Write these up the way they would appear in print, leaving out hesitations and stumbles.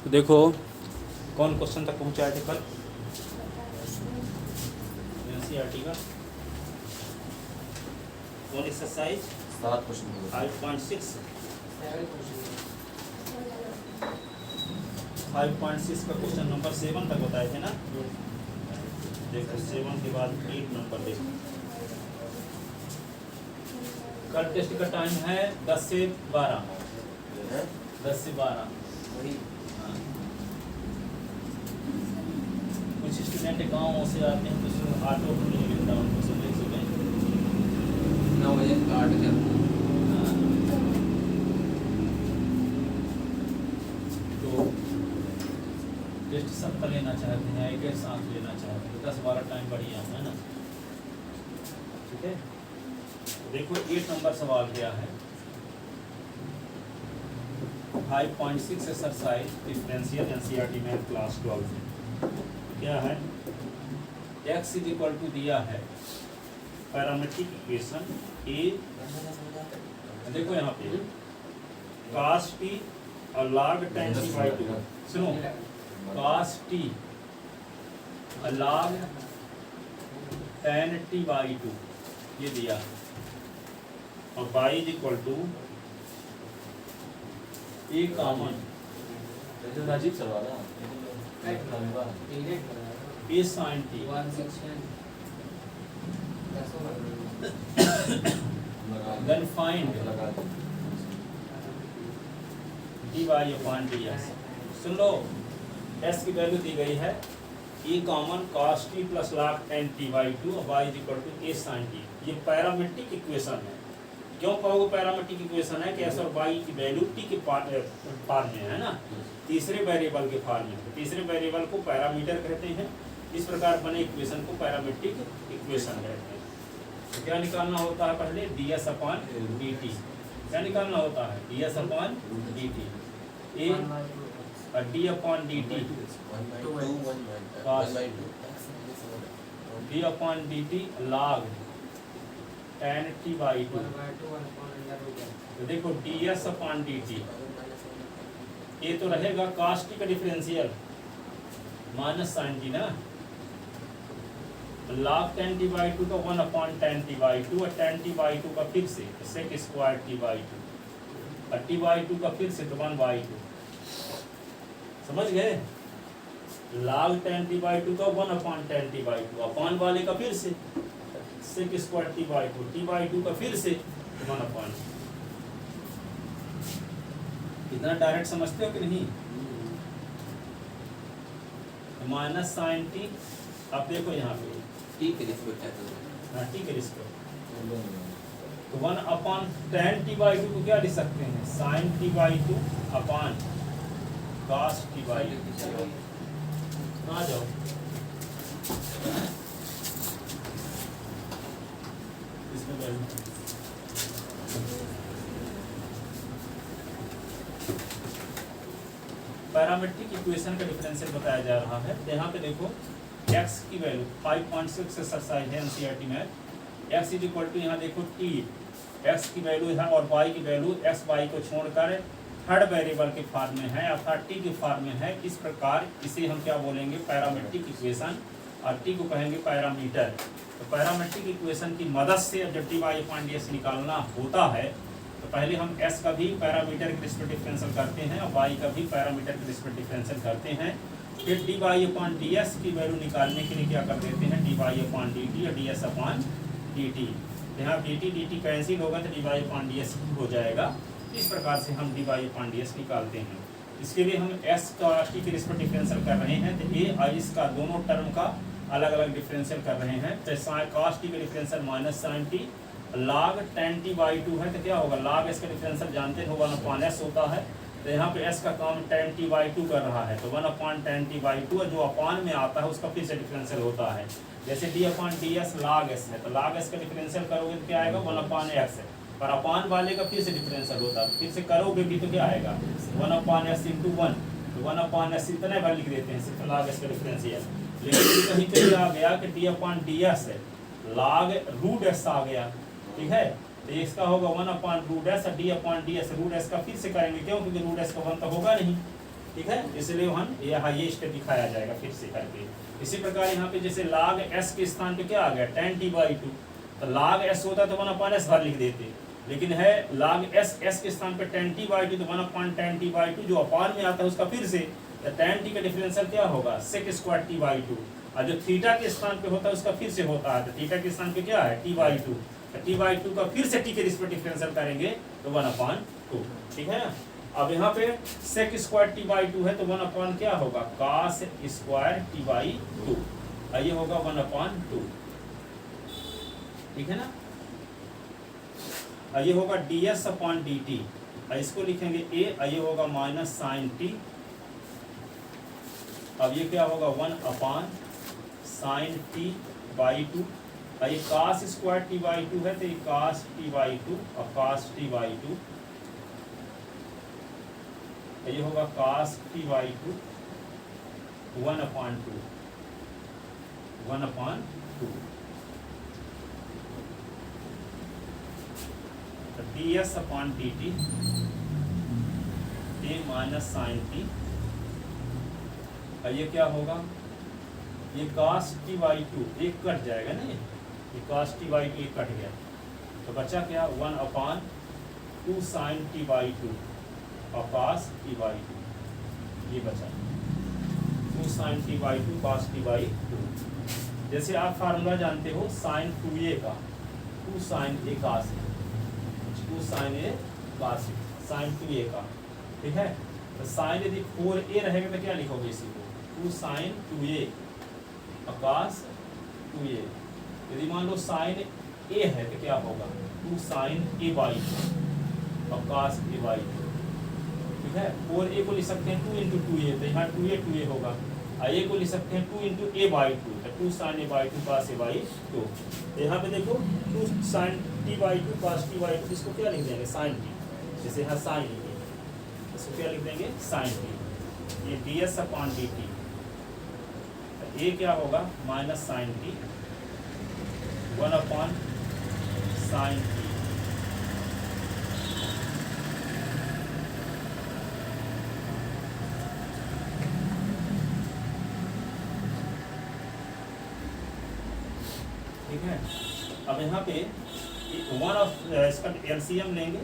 तो देखो कौन क्वेश्चन तक पहुंचाए थे कल एनसीईआरटी का कौन एक्सरसाइज 7 क्वेश्चन 5.6 5.6 का क्वेश्चन नंबर 7 तक बताए थे ना। देखो 7 के बाद 8 नंबर देखो। कल टेस्ट का टाइम है 10 से 12 10 से 12। हाँ। कुछ स्टूडेंट गाँव से आते हैं तो उसमें ऑटो नहीं मिलता उनको सुबह सुबह 9 बजे काट के तो टेस्ट सबका लेना चाहते हैं, एक साथ लेना चाहते हैं, 10-12 टाइम बढ़िया है ना। ठीक है, तो देखो 8 नंबर सवाल क्या है। 5.6 exercise differential NCERT math class 12 में क्या है। x इज इक्वल टू दिया है पैरामीट्रिक इक्वेशन ए, देखो यहाँ पे cos t और log tan t by 2। सुनो, cos t और log tan t by 2 ये दिया और y is equal to a common अजीब सवाल है a sin t then find dy upon dx। सुन लो, s की वैल्यू दी गई है e common cos t plus log tan t by 2 और y is equal to a sin t। ये पैरामीट्रिक इक्वेशन है। क्यों कहोगे पैरामीट्रिक इक्वेशन है कि s और y की वैल्यू t के फॉर्म में है ना, तीसरे वेरिएबल के फॉर्म में। तो तीसरे वेरिएबल को पैरामीटर कहते हैं। इस प्रकार बने इक्वेशन को पैरामीट्रिक इक्वेशन कहते हैं। तो क्या निकालना होता है पहले ds अपॉन dt। क्या निकालना होता है ds अपॉन dt a और d upon dt d upon dt log tan t by 2। तो देखो ds अपॉन dt ये तो रहेगा cos t का डिफरेंशियल माइनस sin t ना, log tan t by 2 का 1 अपॉन tan t by 2 और tan t by 2 का फिर से sec स्क्वायर t by 2 और t by 2 का फिर से तो 1 by 2। समझ गए, log tan t by 2 का 1 upon tan t by 2 upon वाले का फिर से sec square t by 2 t by 2 का फिर से 1 अपॉन। इतना डायरेक्ट समझते हो कि नहीं। माइनस साइन टी, अब देखो यहाँ पे टी के रिस्पेक्ट है हाँ टी के रिस्पेक्ट तो 1 अपॉन tan t by 2 को क्या लिख सकते हैं sin t by 2 upon cos t by 2। आ जाओ इसमें वैल्यू पैरामीट्रिक इक्वेशन का डिफरेंशियल बताया जा रहा है। तो यहाँ पे देखो x की वैल्यू 5.6 एक्सरसाइज है एनसीईआरटी में। x इज इक्वल टू यहाँ देखो t, x की वैल्यू है और y की वैल्यू x y को छोड़कर थर्ड वेरिएबल के फॉर्म में है अर्थात t के फॉर्म में है। इस प्रकार इसे हम क्या बोलेंगे पैरामीट्रिक इक्वेशन और t को कहेंगे पैरामीटर। तो पैरामीट्रिक इक्वेशन की मदद से जब dy अपॉन dx निकालना होता है तो पहले हम s का भी पैरामीटर के रिस्पेक्ट डिफरेंशियल करते हैं और y का भी पैरामीटर के रिस्पेक्ट डिफरेंशियल करते हैं। फिर dy अपॉन ds की वैल्यू निकालने के लिए क्या कर देते हैं dy अपॉन dt और ds अपॉन dt। यहाँ dt कैंसिल होगा तो dy अपॉन ds हो जाएगा। इस प्रकार से हम dy अपॉन ds निकालते हैं। इसके लिए हम s का t के रिस्पेक्ट डिफरेंशियल कर रहे हैं तो a और इसका दोनों टर्म का अलग अलग डिफरेंशियल कर रहे हैं। तो cos t का differential minus sin t, log tan t by 2 है तो क्या होगा log s का डिफरेंशियल जानते हो 1 अपॉन s होता है। तो यहाँ पे s का काम tan t by 2 कर रहा है तो 1 अपॉन tan t by 2 और जो अपॉन में आता है उसका फिर से डिफरेंशियल होता है। जैसे d upon ds log s है तो log s का डिफरेंशियल करोगे तो क्या आएगा 1 अपॉन x है, पर अपॉन वाले का फिर से डिफरेंशियल होता है। फिर से करोगे भी तो क्या आएगा 1 अपॉन s इंटू 1, तो 1 अपॉन s इतने बार लिख देते हैं सिर्फ log s का डिफरेंशियल। लेकिन कहीं पे आ गया कि d अपॉन ds है log रूट s आ गया, ठीक है, तो इसका होगा 1 अपॉन रूट एस और d upon D s root s का फिर से करेंगे। क्यों, क्योंकि रूट एस का 1 तो होगा नहीं, ठीक है, इसलिए हम यहाँ ये स्टेप दिखाया जाएगा फिर से करके। इसी प्रकार यहाँ पे जैसे log s के स्थान पे क्या आ गया tan t/2, तो log s होता तो 1/s भर लिख देते, लेकिन है log s के स्थान पे tan t/2, तो 1/tan t/2 जो अपान में आता है उसका फिर से, तो tan t का डिफरेंशियल क्या होगा sec² t/2, और जो थीटा के स्थान पे होता है उसका फिर से होता है, तो थीटा के स्थान पे क्या है t/2, तो t/2 का फिर से t के रिस्पेक्ट डिफरेंशियल करेंगे तो 1/2, ठीक है ना। अब यहाँ पे sec² t/2 है तो 1 क्या होगा cos² t/2, और ये होगा 1/2, ठीक है ना। और ये होगा ds/dt, और इसको लिखेंगे a, और ये होगा -sin t, अब ये क्या होगा 1/sin t/2, और ये cos² t/2 है तो ये cos t/2 और cos t/2, ये होगा cos t/2 1/2, ds/dt a -sin t, और ये क्या होगा, ये cos t/2 एक कट जाएगा ना, ये cos t/2 एक कट गया, तो बचा क्या 1/2 sin t/2 और cos t/2, ये बचा 2 sin t/2 cos t/2। जैसे आप फार्मूला जानते हो sin 2a का, 2 sin a cos, 2 sin a cos, sin 2a का, ठीक है। तो sin यदि 4a रहेगा तो क्या लिखोगे इसी को 2 sin 2a और cos 2a, यदि मान लो sin a है तो क्या होगा 2 sin a/2 और cos a/2, ठीक है। 4a को लिख सकते हैं 2 × 2a, तो यहाँ 2a होगा, और a को लिख सकते हैं 2 × a/2, तो 2 sin a/2 cos a/2, तो यहाँ पे देखो 2 sin t/2 cos t/2, इसको क्या लिख देंगे sin t, जैसे यहाँ sin लिखे, इसको क्या लिख देंगे sin t, ये ds/dt, ये क्या होगा -sin t 1/sin t, ठीक है। अब यहाँ पे इसका एलसीएम लेंगे,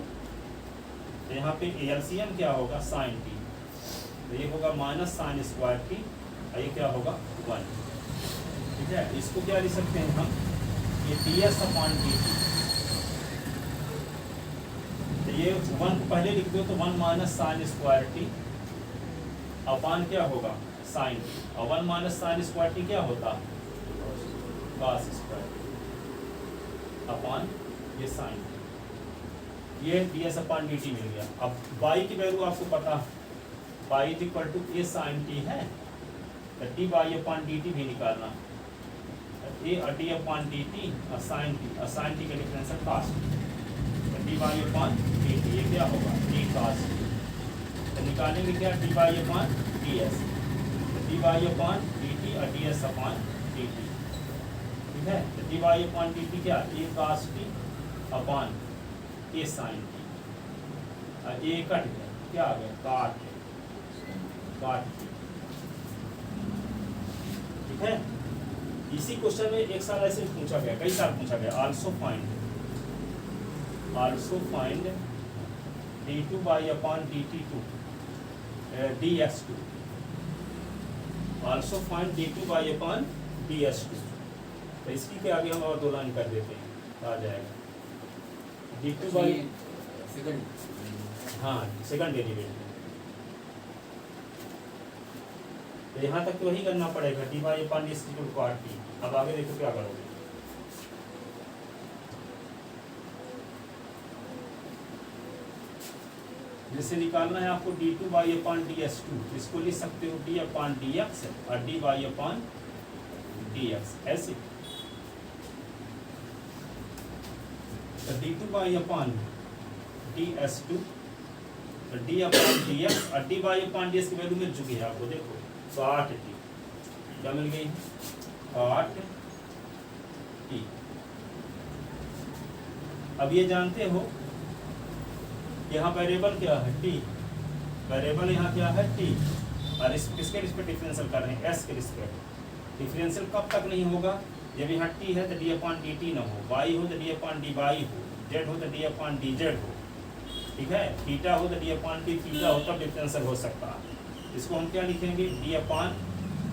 तो यहाँ पे एलसीएम क्या होगा sin t, तो ये होगा -sin² t, और ये क्या होगा 1, ठीक है। इसको क्या लिख सकते हैं हम, ये ds/dt, तो ये 1 को पहले लिख दो तो 1 -sin² t अपान क्या होगा sin t, और 1 -sin² t क्या होता cos² अपान ये sin, ये ds/dt मिल गया। अब y की वैल्यू आपको पता, y = a sin t है, तो dy/dt भी निकालना, a d/dt और sin t का डिफरेंशियल cos t, तो dy/dt ये क्या होगा d cos t, तो निकालेंगे क्या dy/ds, तो dy/dt और ds/dt, ठीक है। तो dy/dt क्या a cos t upon a sin t, और a कट गया, क्या आ गया काट t, ठीक है। इसी क्वेश्चन में एक साल ऐसे पूछा गया, कई साल पूछा गया, also find d2/dt2 dx2, also find d2/ds2, तो इसकी के आगे हम और 2 लाइन कर देते हैं, आ जाएगा d2 हाँ सेकंड डेरिवेटिव, तो यहाँ तक तो वही करना पड़ेगा dy/ds = t। अब आगे देखो क्या करोगे, जैसे निकालना है आपको d2/ds2, इसको लिख सकते हो d/dx और dy/dx ऐसे, तो d2/ds2 d/dx और dy/dx की वैल्यू मिल चुकी है आपको, देखो 60t, क्या मिल गई 60t। अब ये जानते हो यहाँ वेरिएबल क्या है t, वेरिएबल यहाँ क्या है टी, और इस किसके रिस्पेक्ट डिफरेंशियल कर रहे हैं, एस के रिस्पेक्ट। डिफरेंशियल कब तक नहीं होगा, जब यहाँ टी है तो डी अपॉन डी टी ना हो, वाई हो तो डी अपॉन डी वाई हो, जेड हो तो डी अपॉन डी जेड हो, ठीक है, थीटा हो तो डी अपॉन डी थीटा हो, तब डिफरेंशियल हो सकता है। इसको हम क्या लिखेंगे, D upon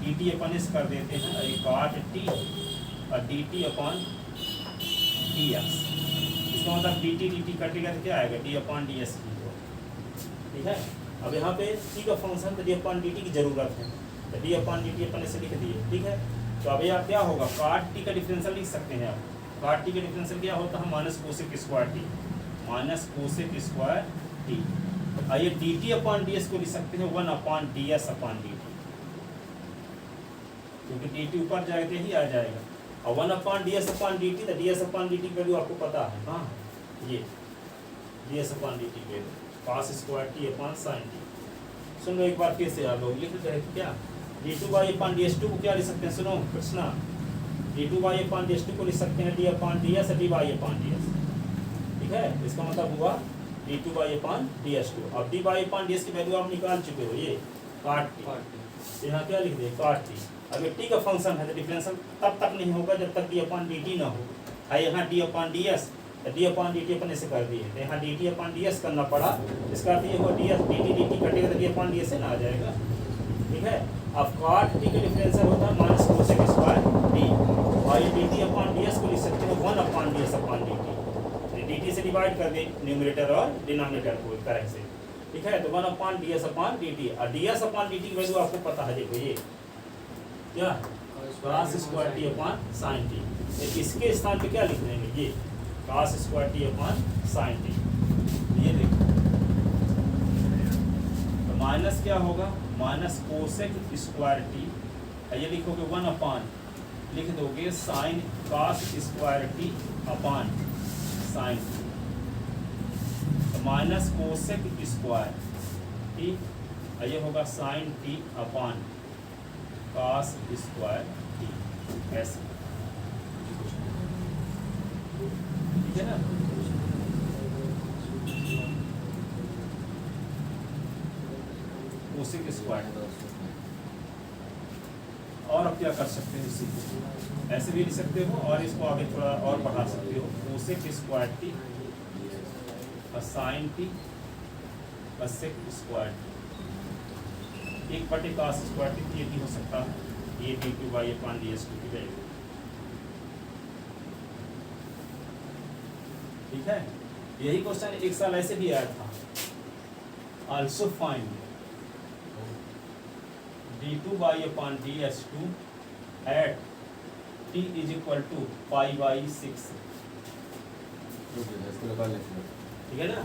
D T upon S कर देते हैं, और एक कॉट टी और D T upon d x. इसका मतलब डी टी कटेगा तो क्या आएगा, डी अपॉन डी एस की हो, ठीक है। अब यहाँ पे टी का फंक्शन तो डी अपॉन डी टी की जरूरत है, तो डी अपॉन डी टी अपन ऐसे लिख दिए, ठीक है। तो अब यहाँ क्या होगा, कॉट टी का डिफरेंशियल लिख सकते हैं आप। कॉट टी का डिफरेंशियल क्या होता है, minus cosec square T, minus cosec square T. और ये D T upon D S को लिख सकते हैं 1 upon D S upon D T, क्योंकि डी टी ऊपर जाएगा तो यही आ जाएगा। और 1 upon D S upon D T, तो D S upon D T की वैल्यू आपको पता है, हाँ ये D S upon D T की value cos square T upon sine T. सुन लो एक बार फिर से आप लोग लिख रहे थे क्या, D two by upon D S two को क्या लिख सकते हैं, सुनो Krishna, D two by upon D S two को लिख सकते हैं D upon D S, D by upon D S, ठीक है। इसका मतलब हुआ D two by upon D S two. अब D by upon D S की वैल्यू आप निकाल चुके हो, ये काट टी, यहाँ क्या लिख दे, काट टी। अब टी का फंक्शन है तो डिफरेंशियल तब तक नहीं होगा जब तक डी अपॉन डी टी ना हो। है यहाँ D upon D S, D upon D T अपन ऐसे कर दिए, तो यहाँ D T upon D S करना पड़ा। इसका अर्थ ये हुआ डी एस डी टी कटेगा तो डी अपॉन डी एस से ना आ जाएगा, ठीक है। अब कॉट टी का डिफरेंशियल होता है माइनस कोसेक स्क्वायर टी, और ये D T upon D S को लिख सकते हैं 1 upon D S upon D T. D T से डिवाइड कर दे न्यूमरेटर और डिनोमिनेटर को करेक्ट से, ठीक है। तो 1 upon D S upon D T, और D S upon D T की वैल्यू आपको पता है, देखो ये क्या cos square T upon sine T. इसके स्थान पे क्या लिख देंगे, ये cos square T upon sine T, ये देखो। तो माइनस क्या होगा, माइनस कोसेक स्क्वायर टी, ये लिखोगे 1 अपॉन, लिख दोगे sine cos square T upon sine t, तो माइनस कोसेक स्क्वायर टी, ये होगा sine t upon cos square t, ऐसे, ठीक है ना। कोसेक स्क्वायर, और अब क्या कर सकते हैं, इसी को ऐसे भी लिख सकते हो, और इसको आगे थोड़ा और बढ़ा सकते हो, कोसेक स्क्वायर टी और साइन टी और sec square t, 1 cos square t, ये भी हो सकता है, ये d two by upon D S two की वैल्यू, ठीक है। यही क्वेश्चन एक साल ऐसे भी आया था, also find D two by upon D S two at T is equal to pi by 6, ठीक है ना।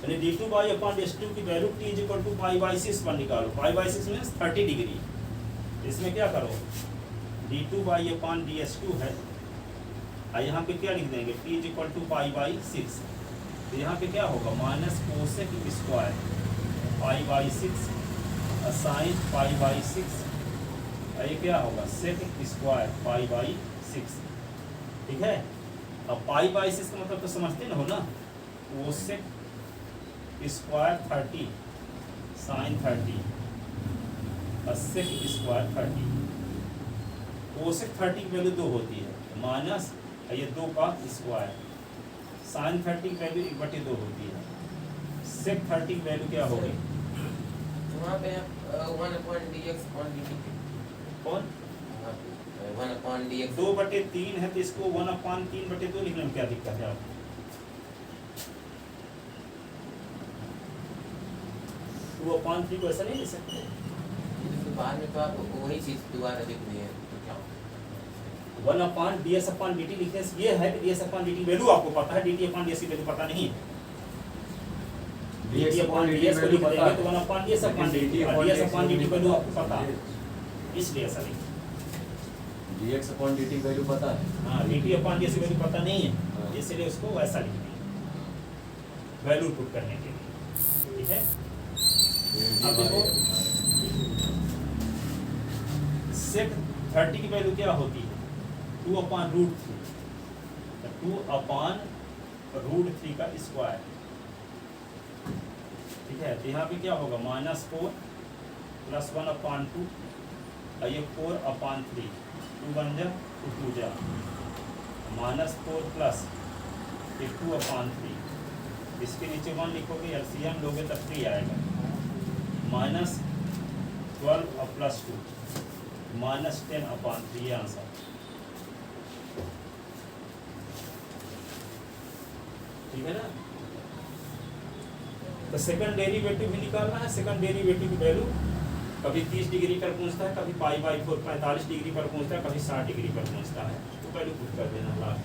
यानी D two by upon D S two की value T is equal to pi by 6 पर निकालो, पाई बाई 6 मीन्स 30 डिग्री। इसमें क्या करो, d two by upon D S two है, और यहाँ पे क्या लिख देंगे, t is equal to pi by 6, तो यहाँ पे क्या होगा, minus cosec square pi by 6 sine pi by 6, ये क्या होगा, सेक स्क्वायर पाई बाई 6, ठीक है। अब पाई बाई 6 का मतलब तो समझते ना हो ना, कोसेक स्क्वायर 30 साइन 30 और सेक स्क्वायर 30। कोसेक 30 की वैल्यू 2 होती है, माइनस ये 2 का स्क्वायर, साइन 30 की वैल्यू 1/2 होती है, सेक 30 की वैल्यू क्या होगी, वहाँ पे 1 अपॉन dx अपॉन dt, कौन 1 अपॉन dx 2/3 है, तो इसको 1 अपॉन 3/2 लिखने में क्या दिक्कत है आपको, 2 अपॉन 3 को ऐसा नहीं लिख सकते, तो बाद में तो आप वही चीज दोबारा लिख दिए, तो क्या 1 अपॉन ds अपॉन dt लिखने से ये है कि ds अपॉन dt वैल्यू आपको पता है, dt अपॉन ds की वैल्यू पता नहीं है। dt अपॉन ds को लिख देंगे तो 1 अपॉन ds अपॉन dt, और ds अपॉन dt वैल्यू आपको पता है, इसलिए ऐसा लिखा। dx अपॉन dt वैल्यू पता है, हाँ, dt अपॉन ds की वैल्यू पता नहीं है, हाँ। इसलिए उसको वैसा लिख दिया वैल्यू पुट करने के लिए, ठीक है। अब देखो सेक 30 की वैल्यू क्या होती है, 2 अपॉन रूट 3, 2 अपॉन रूट 3 का स्क्वायर, ठीक है। तो यहाँ पे क्या होगा -4 + 1/2 और ये 4/3 2 बन जा 2 जा -4 प्लस ये 2/3 इसके नीचे 1 लिखोगे, एलसीएम लोगे तब 3 आएगा। -12 और +2 -10/3 ये आंसर। ठीक है ना। तो सेकंड डेरिवेटिव भी निकालना है। सेकंड डेरिवेटिव की वैल्यू कभी 30 डिग्री पर पहुंचता है, कभी π/4 45 डिग्री पर पहुंचता है, कभी 60 डिग्री पर पहुंचता है। तो वैल्यू पुट कर देना लास्ट।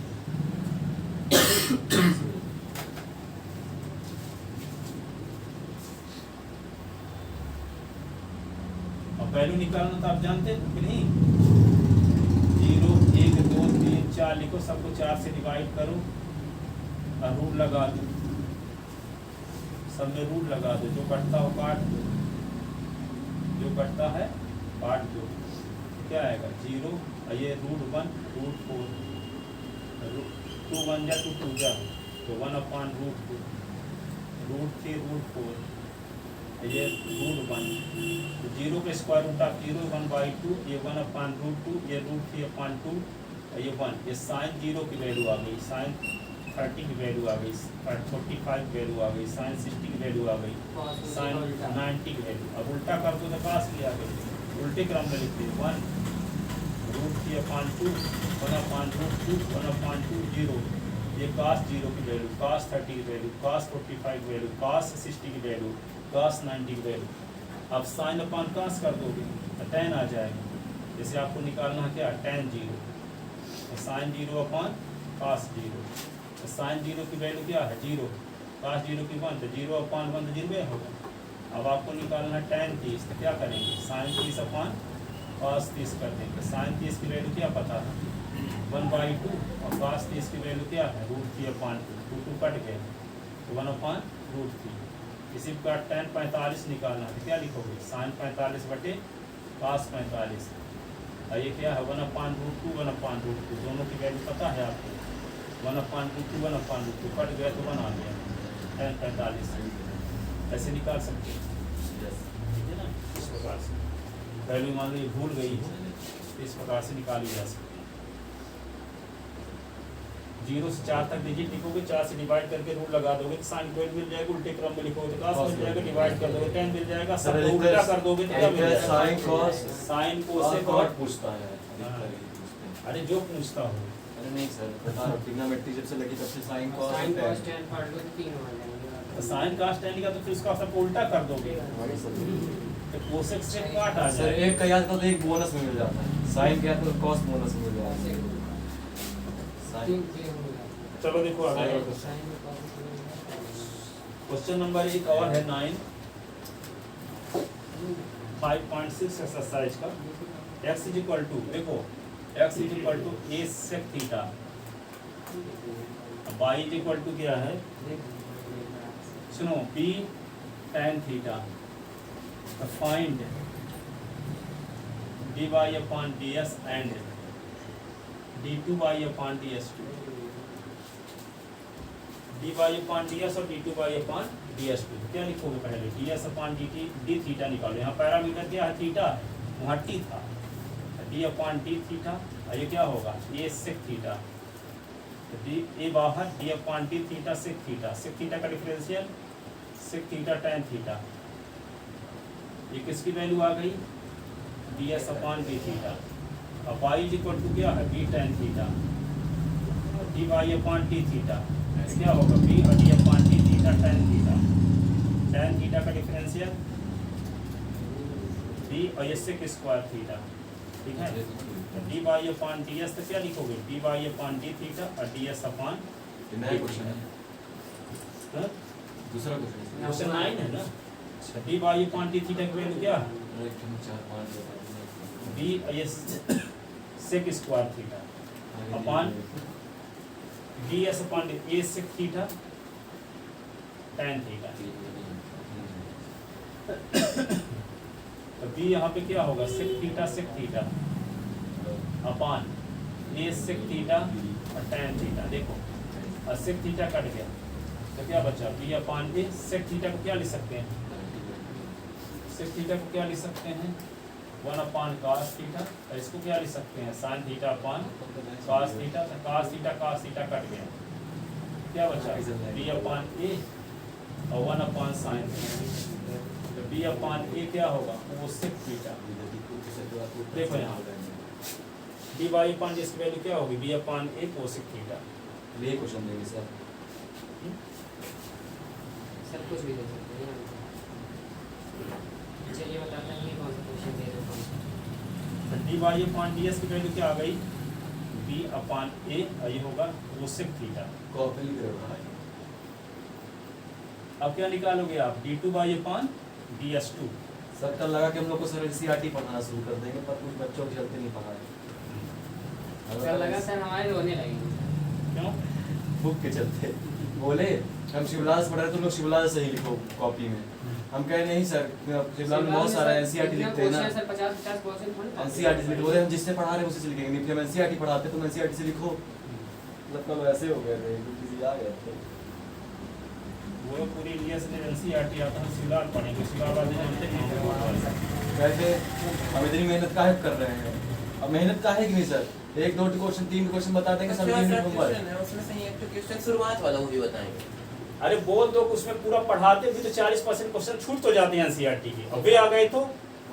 अब वैल्यू निकालना तो आप जानते हैं कि नहीं। 0 1 2 3 4 लिखो, सबको 4 से डिवाइड करो और रूट लगा दो। सब में रूट लगा दो, जो कटता हो काट दो, जो कटता है काट दो। क्या आएगा 0 और ये √1 √4 2 1 जा 2 2 जा तो 1/√2 √3 √4 ये √1 तो 0 के स्क्वायर रूट आप 0 1/2 ये 1/√2 ये √3/2 और ये 1 ये sin 0 की वैल्यू आ गई, sin 30 की वैल्यू आ गई, 45 की वैल्यू आ गई, sin 60 की वैल्यू आ गई, sin 90 की वैल्यू। अब उल्टा कर दो तो पास की आ गई, उल्टे क्रम में लिखते हैं 1 √3/2 1/√2 1/2 0 ये cos 0 की वैल्यू, cos 30 की वैल्यू, cos 45 की वैल्यू, cos 60 की वैल्यू, cos 90 की वैल्यू। अब sin अपॉन cos कर दोगे तो tan आ जाएगा। जैसे आपको निकालना है क्या tan 0 तो sin 0 अपॉन cos 0 तो sin 0 की वैल्यू क्या है 0, cos 0 की 1 तो 0/1 तो 0 होगा। अब आपको निकालना है tan 30 तो क्या करेंगे sin 30 अपॉन cos 30 कर देंगे। sin 30 की वैल्यू क्या पता है 1/2 और cos 30 की वैल्यू क्या है √3/2 2 कट गए तो 1/√3। इसी का tan 45 निकालना है क्या लिखोगे sin 45 बटे cos 45 और ये क्या है 1/√2 1/√2 दोनों की वैल्यू पता है आपको 1/√2 1/√2 कट गया तो 1 आ गया tan 45 ऐसे निकाल सकते हैं। ठीक है ना। इस प्रकार से वैल्यू मान लो ये भूल गई है इस प्रकार से निकाली जा सकती है। 0 से 4 तक डिजिट लिखोगे, 4 से डिवाइड करके रूट लगा दोगे तो साइन मिल जाएगा, उल्टे क्रम में लिखोगे तो cos मिल जाएगा, डिवाइड कर दोगे tan मिल जाएगा, सब उल्टा कर दोगे तो क्या मिल जाएगा sin cos sin cos से cot पूछता है। अरे जो पूछता हो। अरे नहीं सर बता रहा ट्रिग्नोमेट्री जब से लगी तब से sin cos sin cos tan पढ़ लो तो 3 हो जाएंगे। साइन cos tan का तो फिर उसका सब उल्टा कर दोगे तो cosec से काट आ सर जाएगा। एक का याद करते एक बोनस में मिल जाता है, sin क्या तो cos बोनस में मिल जाता है। sin चलो देखो आगे क्वेश्चन नंबर 1 और है 9 5.6 एक्सरसाइज का x = देखो x = a sec theta y = क्या है सुनो b tan theta find dy/ds and d2y/ds2 dy/ds और d2y/ds2 क्या लिखोगे पहले ds/dt d थीटा निकालो। यहाँ पैरामीटर क्या है थीटा है, वहाँ t था d/d थीटा और ये क्या होगा a sec थीटा तो d a बाहर d/d थीटा sec थीटा का differential sec theta tan theta. ये किसकी वैल्यू आ गई ds/d थीटा और y = क्या है b tan theta dy/d theta क्या होगा b और d/d थीटा tan थीटा का डिफरेंशियल b और ये sec स्क्वायर थीटा। ठीक है तो dy/ds तो क्या लिखोगे dy/d थीटा और ds/d नया क्वेश्चन है हाँ? दूसरा क्वेश्चन क्वेश्चन 9 है ना। dy/d थीटा की वैल्यू क्या है 1 2 3 4 5 b और ये sec square theta upon ds/d a sec theta tan theta. तो b यहाँ पे क्या होगा sec theta upon a sec theta और tan थीटा। देखो और sec थीटा कट गया तो क्या बचा बी अपान ए। सेक थीटा को क्या लिख सकते हैं, सेक थीटा को क्या लिख सकते हैं 1 अपान cos थीटा, और इसको क्या लिख सकते हैं sin theta upon cos theta. तो cos थीटा कट गया, क्या बचा बी अपान ए और 1 अपान sin थीटा। तो बी अपान ए क्या होगा वो सेक थीटा। देखो यहाँ डी बाई अपान इसकी वैल्यू क्या होगी बी अपान ए कोसेक थीटा। ये क्वेश्चन देंगे सर। सब कुछ भी दे सकते हैं। चलिए बताते हैं ये कौन सा क्वेश्चन दे रहे हैं। D by upon d S की वैल्यू क्या आ गई बी अपान ए और ये होगा कोसेक थीटा। कॉपी लिख रहे हो भाई। अब क्या निकालोगे आप d two by upon d S two. Sir कल लगा कि हम लोग को सर एनसीईआरटी पढ़ाना शुरू कर देंगे, पर कुछ बच्चों के चलते नहीं पढ़ाए। कल लगा सर हमारे रोने लगेंगे। क्यों बुक के चलते बोले हम शिवलाल से पढ़ रहे, तुम लोग शिवलाल से ही लिखो कॉपी में। हम कहे नहीं सर, शिवलाल में बहुत सारा एनसीईआरटी लिखते हैं ना, सर 50% एनसीईआरटी लिखो। बोले हम जिससे पढ़ा रहे हैं उसी से लिखेंगे, नहीं हम एनसीईआरटी पढ़ाते तुम एनसीईआरटी से लिखो। मतलब कल वैसे हो गए थे, किसी आ गए थे। वो पूरी इंडिया से एनसीईआरटी आता है सिलार पढ़ेंगे, सिलार वाले जानते नहीं कहते हम इतनी मेहनत काहे कर रहे हैं, अब मेहनत काहे की नहीं सर, 1 2 क्वेश्चन 3 क्वेश्चन बता देंगे सब उसमें से एक तो क्वेश्चन शुरुआत वाला वो भी बताएंगे। अरे बोल दो उसमें पूरा पढ़ाते भी तो 40% क्वेश्चन छूट तो जाते हैं एनसीईआरटी के। अब वे आ गए तो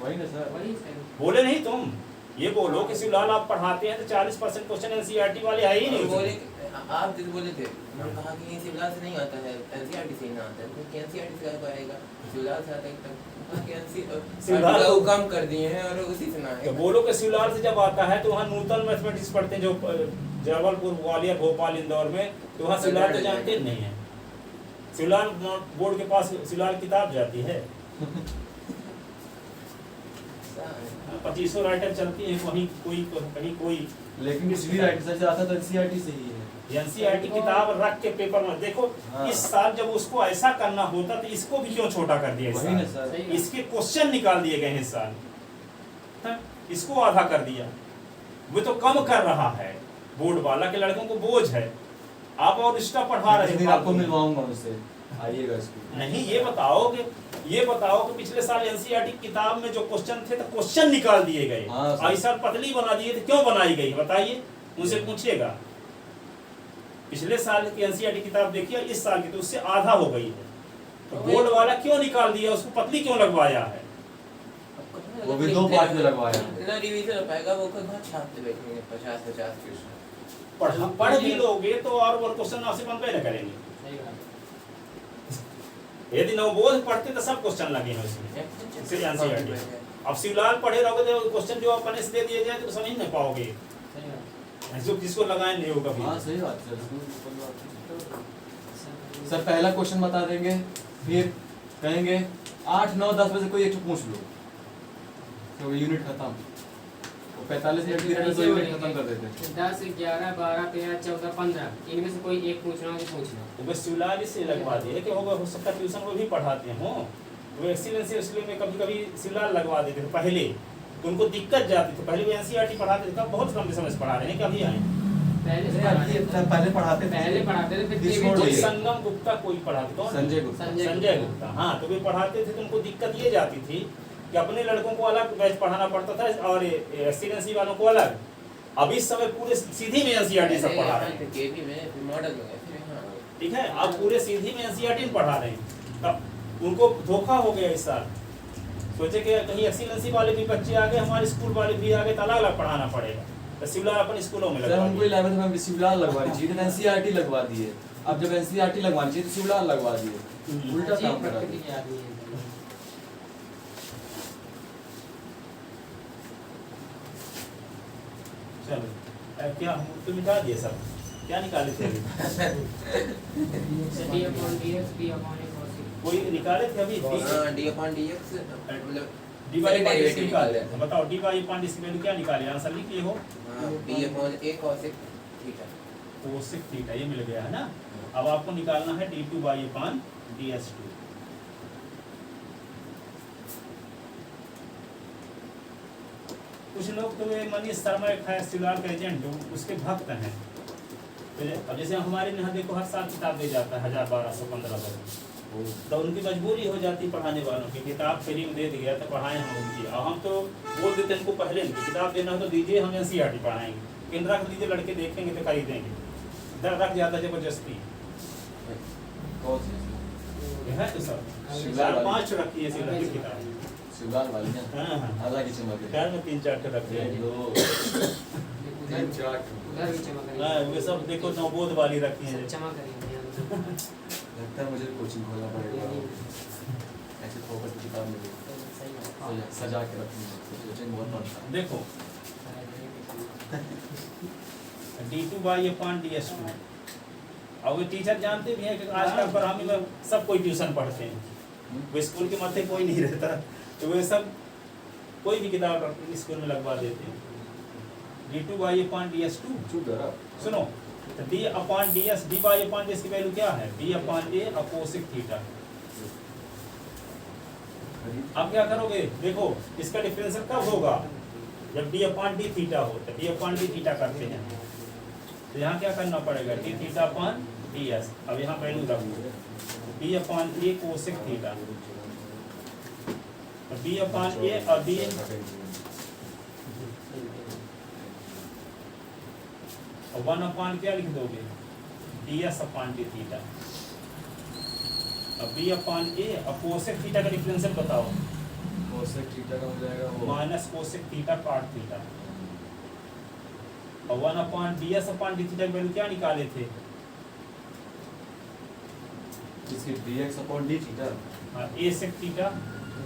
वही ना सर। वही सर बोले नहीं तुम ये बोलो कि सिलाल आप पढ़ाते हैं तो 40% क्वेश्चन एनसीईआरटी वाले है ही नहीं। बोले आप जिस बोले थे हम कहा कि शिवलाल से नहीं आता है, एनसीईआरटी से ही ना आता है, क्योंकि एनसीईआरटी से क्या आएगा शिवलाल से आता है तक शिवलाल को कम कर दिए हैं और उसी से ना तो बोलो कि शिवलाल से जब आता है तो वहाँ नूतन मैथमेटिक्स पढ़ते हैं जो जबलपुर ग्वालियर भोपाल इंदौर में, तो वहाँ शिवलाल तो जानते नहीं है। शिवलाल बोर्ड के पास शिवलाल किताब जाती है 2500 राइटर चलती है वहीं कोई कहीं कोई, लेकिन कुछ भी राइटर से आता तो एनसीईआरटी से ही है। एनसीईआरटी किताब रख के पेपर में देखो। हाँ। इस साल जब उसको ऐसा करना होता तो इसको भी क्यों छोटा कर दिया इस वही ना साल? सर। इसके क्वेश्चन निकाल दिए गए हैं इस साल, हाँ? इसको आधा कर दिया। वो तो कम कर रहा है, बोर्ड वाला के लड़कों को बोझ है, आप और एक्स्ट्रा पढ़ा रहे हैं। हो। आपको मिलवाऊंगा उससे, आइएगा स्कूल। नहीं ये बताओ कि पिछले साल एनसीईआरटी किताब में जो क्वेश्चन थे तो क्वेश्चन निकाल दिए गए, हाँ, इस साल पतली बना दिए थे, क्यों बनाई गई बताइए, उनसे पूछिएगा। पिछले साल की एनसीईआरटी किताब देखिए इस साल की तो उससे आधा हो गई है, तो बोर्ड वाला क्यों निकाल दिया, उसको पतली क्यों लगवाया है? वो भी 2 पार्ट में लगवाया ना रिवीजन हो पाएगा, वो खुद बहुत छापते बैठेंगे 50 क्वेश्चन। पढ़ भी लोगे तो और क्वेश्चन आपसे बनबे न करेंगे। सही बात। यदि नवबोध पढ़ते तो सब क्वेश्चन लगे हैं उसमें, इसलिए एनसीईआरटी। अब शिवलाल पढ़े रहोगे तो क्वेश्चन जो अपने से दे दिए जाए तो समझ नहीं पाओगे, सही बात। जो जिसको लगाए नहीं होगा। हाँ सही बात है सर। पहला क्वेश्चन बता देंगे, फिर कहेंगे 8 9 10 बजे कोई एक पूछ लो तो यूनिट खत्म। 45 मिनट पीरियड में 2 यूनिट खत्म कर देते हैं। 10 11 12 13 14 15 इनमें से कोई एक पूछना हो तो पूछना। तो बस शिवलाल से लगवा दिए कि होगा, हो सकता ट्यूशन वो भी पढ़ाते हो, वो एक्सीलेंस इसलिए में कभी कभी शिवलाल लगवा देते थे पहले, तो उनको दिक्कत जाती थी। पहले वो एनसीईआरटी पढ़ाते थे, बहुत लंबे समय से पढ़ा रहे हैं, कभी आए पहले पढ़ाते थे छोड़ कोई दिए। संगम गुप्ता कोई पढ़ाते, कौन? संजय गुप्ता। संजय गुप्ता, हाँ। तो वे पढ़ाते थे तो उनको दिक्कत ये जाती थी कि अपने लड़कों को अलग बैच पढ़ाना पड़ता था और एक्सीलेंसी वालों को अलग। अब इस समय पूरे सीधी में एनसीईआरटी सब पढ़ा रहे हैं, केवी में मॉडल में हां ठीक है। अब पूरे सीधी में एनसीईआरटी पढ़ा रहे हैं, तब उनको धोखा हो गया इस साल। सोचे कि कहीं एक्सीलेंसी वाले भी बच्चे आ गए, हमारे स्कूल वाले भी आ गए, तो अलग अलग पढ़ाना पड़ेगा। तो शिवलाल अपन स्कूलों में सर लगा हमको 11th में शिवलाल लगवानी चाहिए, एनसीईआरटी लगवा दिए। अब जब एनसीईआरटी लगवानी चाहिए तो शिवलाल लगवा दिए, उल्टा काम करा दिए। चलो क्या हम तो मिटा दिए सब, क्या निकाले थे अभी? कोई निकाले थे अभी? हां d/dx मतलब डी बाई डेरिवेटिव निकाल रहे थे। बताओ डी बाई पान इसकी वैल्यू क्या निकाले, आंसर लिखिए हो। d/a cosec theta cosec theta ये मिल गया है ना। अब आपको निकालना है d2 बाई पान ds2। कुछ लोग तो ये मनीष शर्मा एक है शिवलाल का एजेंट, उसके भक्त हैं, अब जैसे हमारे यहाँ देखो हर साल किताब दे जाता है 1000, 1200, 1500, तो उनकी मजबूरी हो जाती पढ़ाने वालों की, किताब फ्री में दे दिया तो पढ़ाएं हम उनकी। और हम तो बोल देते हैं इनको पहले इनकी किताब देना हो तो दीजिए, हम NCERT पढ़ाएंगे, लेकिन रख दीजिए, लड़के देखेंगे तो खरीदेंगे, रख ज़्यादा जबरदस्ती है तो सब। 4-5 रखी है सिला की किताब, शिवलाल वाली ना, हाँ हाँ, अलग ही चमक है। खैर में 3-4 रखी है। 1 2 उधर 3 4 उधर भी चमक रही हाँ, है। वे सब देखो नवबोध वाली रखी है। सब चमक रही है। लगता है मुझे कोचिंग खोलना पड़ेगा, ऐसे फोकस की किताब मिली सही है। सजा के रखनी है, कोचिंग बहुत पड़ता है। देखो d2//ds2, और वो टीचर जानते भी हैं कि आज का ब्राह्मी में सब कोई ट्यूशन पढ़ते हैं, वो स्कूल के माथे कोई नहीं रहता, तो वे सब कोई भी किताब स्कूल में लगवा देते हैं। d2//ds2, चुप जरा। सुनो, तो d/ds, d//ds की वैल्यू क्या है? d/a opposite theta. अब क्या करोगे? देखो इसका डिफरेंशियल कब होगा? जब d/d थीटा हो, तो d/d थीटा करते हैं, तो यहाँ क्या करना पड़ेगा? d थीटा/ds। अब यहाँ वैल्यू रखो, d/a कोसेक थीटा, तो d/a और d और 1/, क्या लिख दोगे? ds/d theta. अब b/a अपोसिट थीटा का डिफरेंशियल बताओ। कोसेक थीटा का हो जाएगा वो minus cosec theta cot theta, और 1/ds/d थीटा की वैल्यू क्या निकाले थे? इसकी dx/d थीटा। हाँ, a sec theta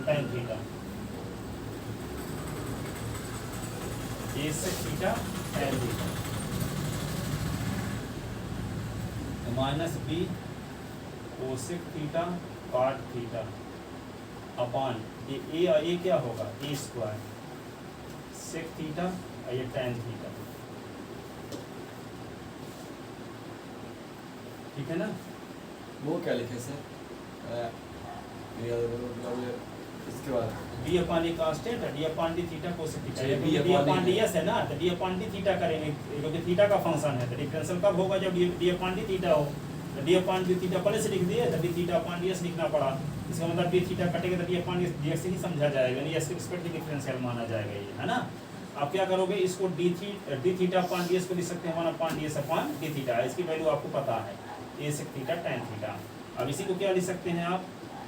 tan theta, a sec theta tan theta, minus b cosec theta cot theta upon ये a क्या होगा? a स्क्वायर सेक थीटा और ये tan थीटा, ठीक है ना? वो क्या लिखे सर? इसके बाद d/a कांस्टेंट है, d/d थीटा कोसेक थीटा, अच्छा, ये d/d d/ds है ना, तो d/d थीटा करेंगे क्योंकि थीटा का फंक्शन है, तो डिफरेंशियल कब होगा? जब d/d थीटा हो, तो d/d थीटा पहले से लिख दिए, तो d थीटा/ds लिखना पड़ा, इसका मतलब d थीटा कटेगा तो d/dx से ही समझा जाएगा, यानी इसके रिस्पेक्ट डिफरेंशियल माना जाएगा ये, है ना? आप क्या करोगे? इसको d थीटा/ds को लिख सकते हैं 1/ds/d थीटा, इसकी वैल्यू आपको पता है, a sec theta tan theta. अब इसी को क्या लिख सकते हैं आप?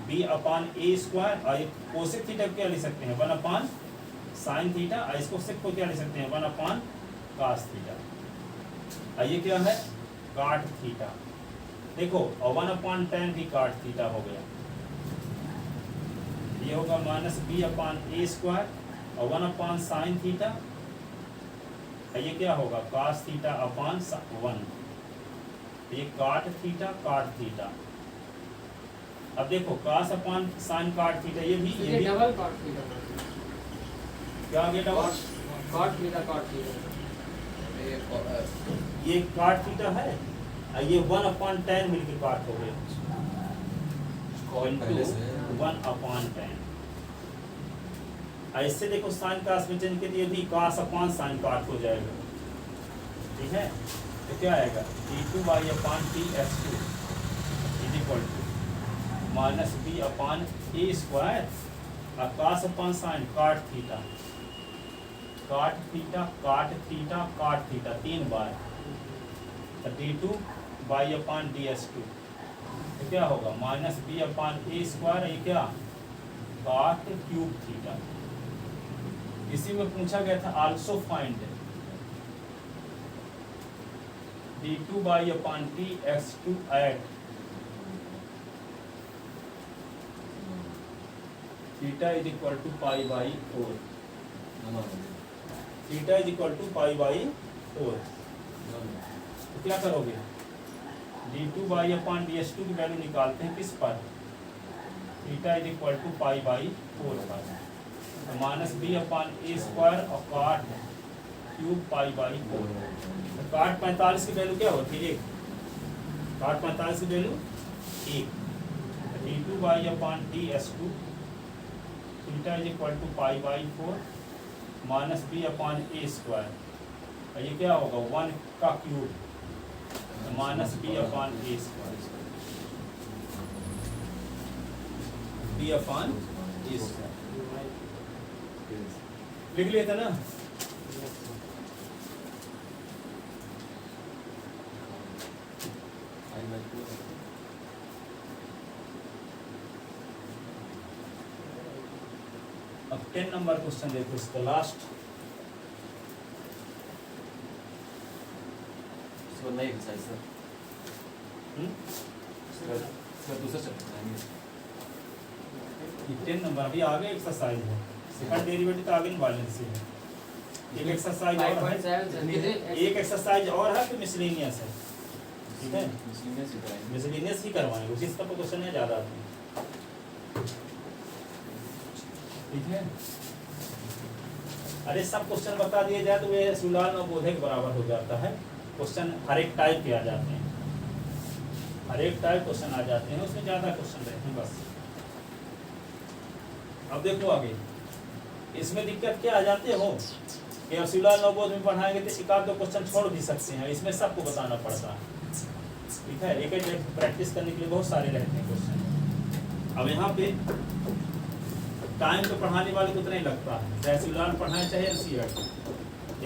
b/a स्क्वायर, और कोसेक थीटा को क्या लिख सकते हैं? 1/sin थीटा, और इसको सेक को क्या लिख सकते हैं? 1/cos थीटा, और ये क्या है? Cot theta. देखो, और 1/tan भी कॉट थीटा हो गया, ये होगा माइनस b/a स्क्वायर और 1/sin थीटा, और ये क्या होगा? cos थीटा अपॉन 1, ये कॉट थीटा। अब देखो cos upon sin cot theta, ये भी डबल कॉट थीटा, क्या आ गया? Double cot theta cot theta, ये कॉट थीटा है, और ये 1/tan मिलकर कॉट हो गया, पहले से 1/tan। ऐसे देखो साइन cos में चेंज के लिए भी cos अपॉन sin कॉट हो जाएगा, ठीक है? तो क्या आएगा? d2//ds2 is equal to minus b/a square और cos upon sin cot theta, तीन बार, तो d2//ds2, तो क्या होगा? माइनस b/a स्क्वायर, ये क्या? Cot cube theta. इसी में पूछा गया था also find d2//dx2 at theta is equal to π/4, theta is equal to π/4। तो क्या करोगे? d2//ds2 की वैल्यू निकालते हैं किस पर? थीटा इज इक्वल टू π/4 पर, तो माइनस b/a स्क्वायर और कॉट क्यूब π/4। तो कॉट 45 की वैल्यू क्या होती है? 1, कॉट 45 की value 1, d2//ds2 theta is equal to π/4 minus b/a square, और ये क्या होगा? 1 का cube minus B upon A square, B upon A square लिख लेते ना। अब 10 नंबर क्वेश्चन देखो, इसका लास्ट। इसको नहीं एक्सरसाइज सर, इसका दूसरा चैप्टर है। 10 नंबर अभी आगे एक्सरसाइज है, सेकंड डेरिवेटिव तो आगे वाले से है। एक एक्सरसाइज और है, 5.7 एक एक्सरसाइज और है तो मिसलेनियस है, ठीक है, मिसलिनियस ही कराएंगे। मिसलेनियस ही करवाएंगे, उसी सब क्वेश्चन है ज़्यादा आते हैं, ठीक है। अरे सब क्वेश्चन बता दिए जाए तो वे सुलाल और बोधे के बराबर हो जाता है। क्वेश्चन हर एक टाइप के आ जाते हैं, हर एक टाइप क्वेश्चन आ जाते हैं, उसमें ज़्यादा क्वेश्चन रहते हैं बस। अब देखो आगे, इसमें दिक्कत क्या आ जाते हो कि अब सुलाल और बोध में पढ़ाएंगे तो एक आध दो क्वेश्चन छोड़ भी सकते हैं, इसमें सबको बताना पड़ता है, ठीक है। एक एक प्रैक्टिस करने के लिए बहुत सारे रहते हैं क्वेश्चन। अब यहाँ पे टाइम तो पढ़ाने वाले को उतना ही लगता है, चाहे सिलाल पढ़ाएं चाहे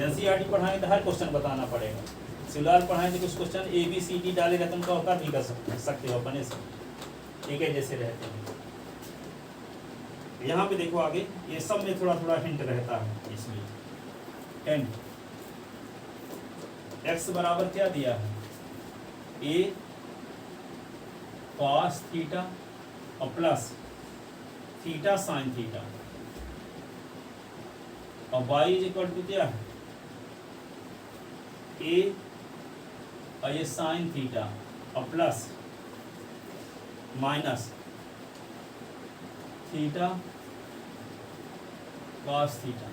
एनसीईआरटी पढ़ाएं तो हर क्वेश्चन बताना पड़ेगा। सिलाल पढ़ाएं तो कुछ क्वेश्चन ABCD डाले रहते हैं, उनका उत्तर भी कर सकते हो अपने से, ठीक है, जैसे रहते हैं। यहाँ पे देखो आगे, ये सब में थोड़ा थोड़ा हिंट रहता है इसमें। 10 x बराबर क्या दिया है, a cos थीटा और प्लस थीटा साइन थीटा, और y इज इक्वल टू क्या है, a और ये साइन थीटा और plus minus theta cos theta.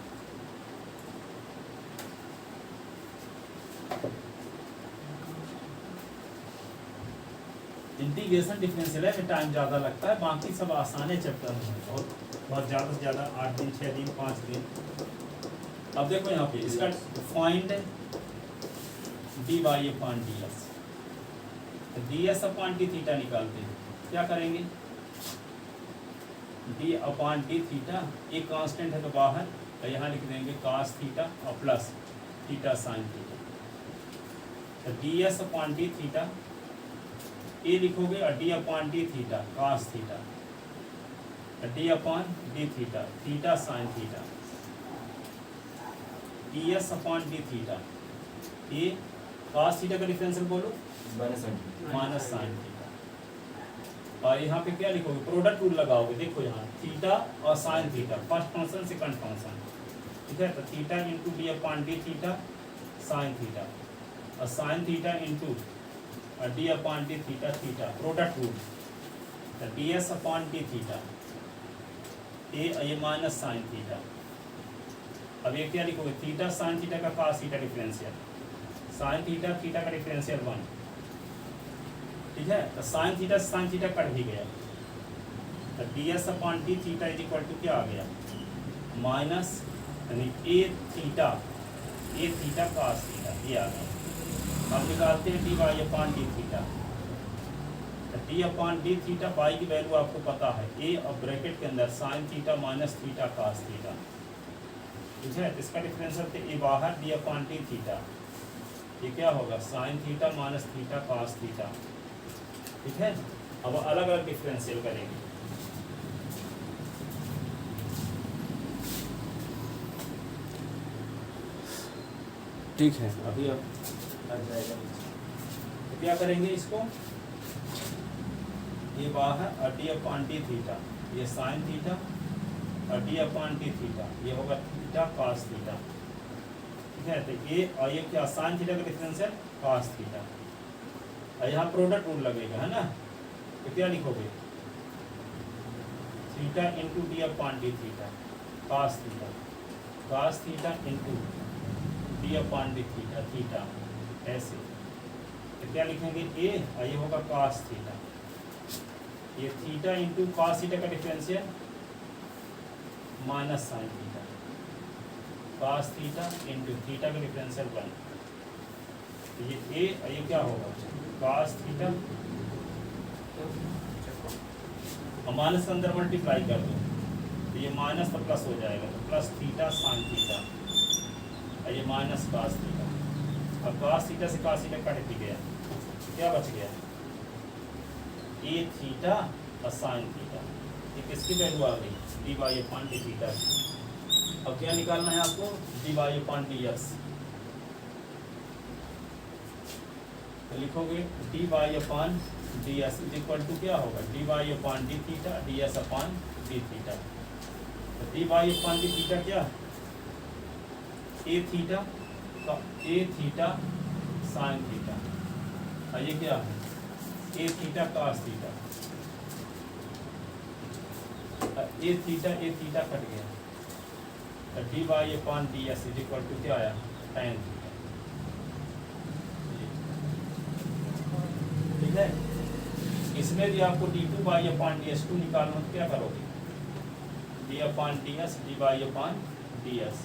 Integration differential है, टाइम ज़्यादा लगता है, बाकी सब आसान है चैप्टर में, बहुत ज़्यादा से ज़्यादा 8 दिन 6 दिन 5 दिन। अब देखो यहाँ पे इसका find dy upon ds, ds upon D theta निकालते हैं, क्या करेंगे, d अपॉन डी थीटा, एक कांस्टेंट है तो बाहर, तो यहाँ लिख देंगे cos थीटा और प्लस थीटा साइन थीटा, तो ds upon D theta A लिखोगे और d upon D theta cos theta, d upon D theta theta sine theta, ds upon D theta, A cos theta का differential बोलो minus sine theta, और यहाँ पे क्या लिखोगे, प्रोडक्ट रूल लगाओगे, देखो यहाँ थीटा और sine theta, first function second function, ठीक है, तो theta into D upon D theta sine theta, और sine theta into D upon D theta theta, product rule, तो D S upon D theta, ये माइनस साइन थीटा। अब ये क्या लिखोगे, थीटा साइन थीटा का cos theta differential, sine theta theta का differential 1, ठीक है, तो साइन थीटा कट भी गया, तो D S upon D theta is equal to क्या आ गया, माइनस यानी ए थीटा cos थीटा, ये आ गया। अब निकालते हैं D Y upon D theta, तो D upon D theta Y की वैल्यू आपको पता है, ए और ब्रैकेट के अंदर sine theta minus theta cos theta, ठीक है, तो इसका डिफरेंशियल तो ए बाहर डी अपॉन डी थीटा, ये क्या होगा, sign theta minus theta cos theta, ठीक है। अब अलग अलग डिफरेंशियल करेंगे, ठीक है। अभी अब लग जाएगा, तो क्या करेंगे इसको, ये बाहर और डी अपॉन डी थीटा, ये साइन थीटा और डी अपॉन डी थीटा, ये होगा थीटा cos थीटा, ठीक है, तो ये और ये क्या, साइन थीटा का डिफरेंशियल cos थीटा, और यहाँ प्रोडक्ट रूल लगेगा, है ना, तो क्या लिखोगे, theta into D upon D theta cos theta into D upon D theta theta, ऐसे, तो क्या लिखेंगे ए और ये होगा cos थीटा, ये थीटा इंटू cos थीटा का differential minus sine theta, cos theta into theta का डिफरेंशियल 1, ये ए और ये क्या होगा cos थीटा और माइनस के अंदर मल्टीप्लाई कर दो तो ये माइनस तो प्लस हो जाएगा तो प्लस थीटा साइन थीटा और ये माइनस cos थीटा। अब cos थीटा से cos थीटा कट भी गया क्या बच गया ए थीटा और साइन थीटा। ये किसकी वैल्यू आ गई d by upon D theta. अब क्या निकालना है आपको d by upon D s. तो लिखोगे d by upon D s is equal to क्या होगा d by upon D theta d S upon D theta. तो d by upon D theta क्या ए थीटा तो ए थीटा साइन थीटा और ये क्या है a theta cos theta. A theta कट गया तो d by upon D s is equal to क्या आया tan थीटा। ठीक है इसमें भी आपको d two by upon D S two निकालना तो क्या करोगे d upon D S D by upon D s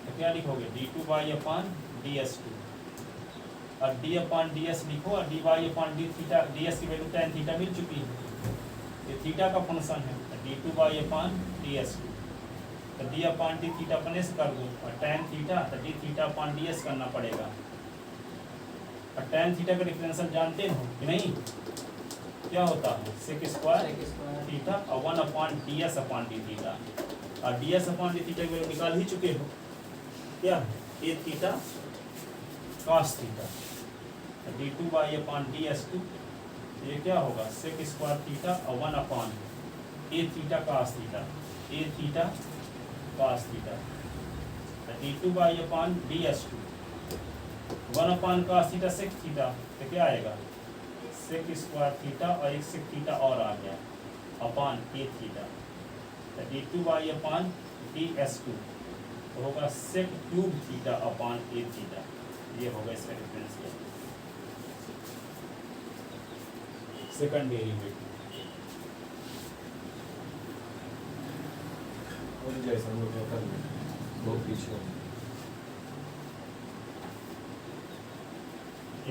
तो क्या लिखोगे d two by upon D S two और डी अपॉन डी एस लिखो और d by upon D theta d S की वैल्यू tan थीटा मिल चुकी है ये थीटा का फंक्शन है d two by upon D S two तो D upon D theta upon s कर दो और tan थीटा तो d theta upon D S करना पड़ेगा और tan थीटा का डिफरेंशियल जानते हो कि नहीं क्या होता है सेक स्क्वायर थीटा और 1 upon D S upon D theta और D S upon D theta की वैल्यू निकाल ही चुके हो क्या A theta cos theta D two by upon D S two ये क्या होगा सेक स्क्वायर थीटा और 1 upon A theta cos theta A theta cos theta D two by upon D S two 1 upon cos theta sec theta तो क्या आएगा सेक square theta और एक sec theta और आ गया upon A theta D two by upon D S two तो होगा सेक क्यूब थीटा अपॉन ए थीटा। ये होगा इसका डिफरेंशियल सेकंड डेरिवेटिव। और जैसा हम लोग कर लें बहुत पीछे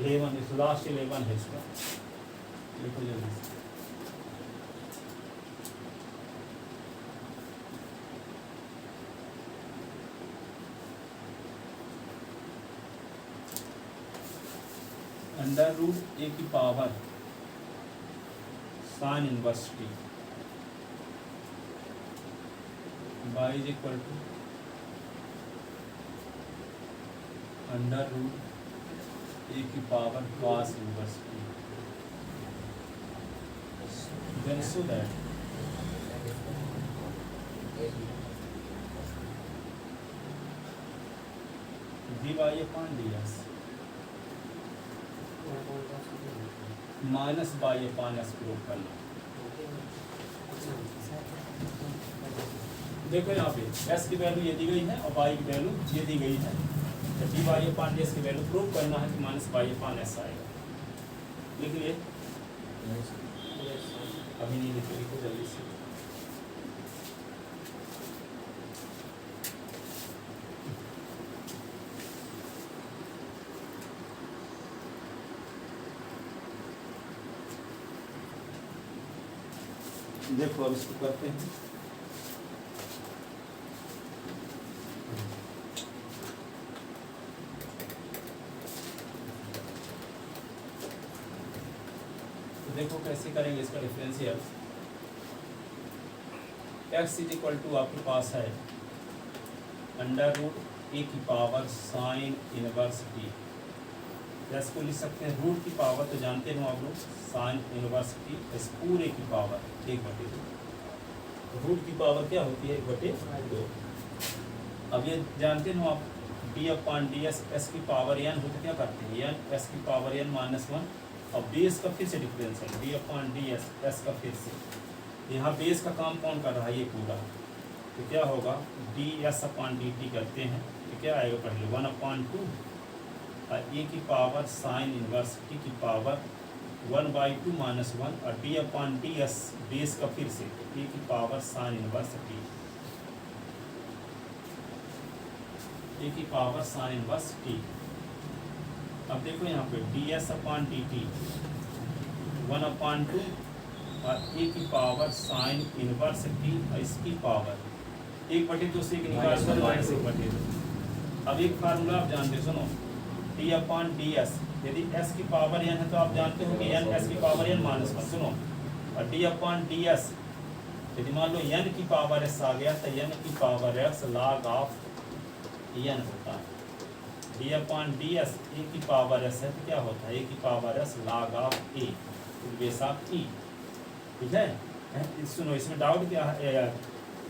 11 इस लास्ट 11 है इसका देखो जल्दी से अंडर रूट ए की power sine inverse T by is equal to under root ए की power cos inverse T then so that dy upon ds minus by upon S prove करना। देखो यहाँ पे एस की वैल्यू ये दी गई है और बाई की वैल्यू ये दी गई है तो डी बाई अपॉन एस की वैल्यू प्रूव करना है कि माइनस बाई अपॉन एस आएगा। लिख लिए अभी नहीं लिखे लिखो जल्दी से देखो अब इसको करते हैं तो देखो कैसे करेंगे इसका differential x is equal to आपके पास है अंडर रूट ए की power sine inverse t plus को लिख सकते हैं रूट की पावर तो जानते हो आप लोग साइन इनवर्स टी इस पूरे की पावर 1/2 रूट की पावर क्या होती है 1/2। अब ये जानते हो आप D upon D S S की पावर एन हो तो क्या करते हैं एन एस की पावर एन -1 और बेस का फिर से डिफरेंस है d upon D S S का फिर से यहाँ बेस का काम कौन कर रहा है ये पूरा तो क्या होगा D S upon D T करते हैं तो क्या आएगा पहले 1/2 और ए की पावर साइन इनवर्स टी की पावर 1/2 -1 और d upon D S base का फिर से ए की power sine inverse T A की पावर साइन इनवर्स टी अब देखो यहाँ पे D S upon D T 1/2 और ए की पावर साइन इनवर्स टी और इसकी पावर 1/2 से निकाल कर -1/2। अब एक फार्मूला आप जानते सुनो, डी अपॉन डी एस, यदि एस की पावर एन है तो आप जानते हो कि एन एस की पावर एन -1। सुनो, और डी अपॉन डी एस, यदि मान लो एन की पावर एस आ गया तो एन की power x log of n होता है। D upon D s, a की पावर एस है तो क्या होता है, ए की power S log of A base of E. ठीक है, सुनो इसमें डाउट क्या है,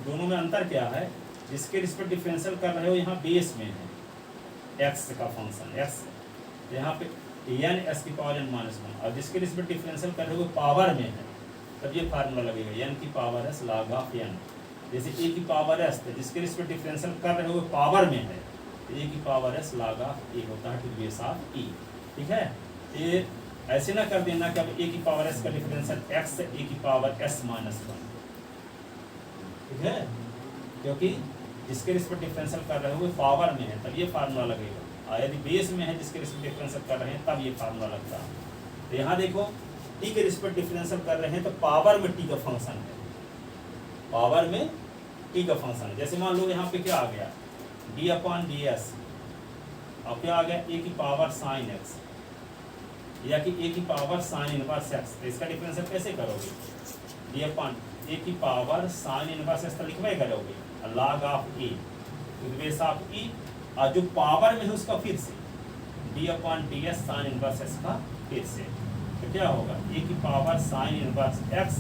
दोनों में अंतर क्या है, जिसके रिस्पेक्ट डिफरेंशियल कर रहे हो यहाँ बेस में है एक्स का फंक्शन एक्स, यहाँ पे एन एस की पावर एन -1, और जिसके रिस्पेक्ट डिफरेंशियल कर रहे हो पावर में है, तब ये फार्मूला लगेगा एन की power S log of n. जैसे ए की पावर एस है, जिसके रिस्पेक्ट डिफरेंशियल कर रहे हो पावर में है, ए की पावर एस log ऑफ ए होता है to the base of E. ठीक है, ये ऐसे ना कर देना कि अब ए की पावर एस का डिफरेंशियल एक्स है, ए की पावर एस -1। ठीक है, क्योंकि जिसके रिस्पेक्ट डिफरेंशियल कर रहे हो वो पावर में है तब ये फार्मूला लगेगा, और यदि बेस में है जिसके रिस्पेक्ट डिफरेंशियल कर रहे हैं तब ये फार्मूला लगता है। तो यहाँ देखो टी के रिस्पेक्ट डिफरेंशियल कर रहे हैं तो पावर में टी का फंक्शन है, पावर में टी का फंक्शन है। जैसे मान लो यहाँ पे क्या आ गया, डी अपॉन डी एस, अब क्या आ गया, ए की पावर साइन एक्स, या कि ए की पावर साइन इनवर्स एक्स। तो इसका डिफरेंशियल कैसे करोगे, डी अपॉन ए की पावर साइन इनवर्स एक्स तो लिखवाई करोगे log of a to the base of e, और जो पावर में है उसका फिर से d upon D s sine inverse x का फिर से, तो क्या होगा, ए की power sine inverse x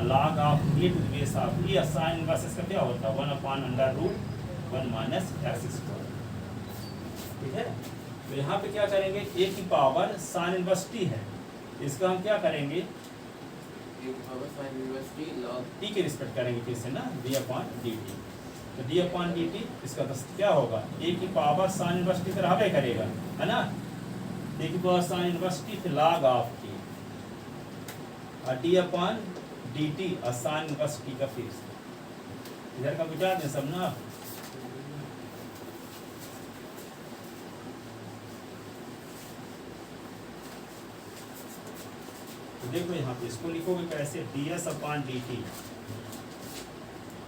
log of a to the base of e, sine inverse x का क्या होता है 1/√1 - x²। ठीक है, तो यहाँ पे क्या करेंगे, ए की पावर साइन इनवर्स टी है, इसका हम क्या करेंगे, टी के रिस्पेक्ट करेंगे फिर से ना, डी अपॉन डी टी। तो डी अपॉन डी टी इसका क्या होगा, ए की पावर साइन इनवर्स टी तो रहबे करेगा, है ना, ए की पावर साइन इनवर्स टी फिर log ऑफ टी, और डी अपॉन डी टी और साइन इनवर्स टी का फिर से। इधर का बिटा दें सब ना, तो देखो यहाँ पे इसको लिखोगे कैसे, D S upon D T.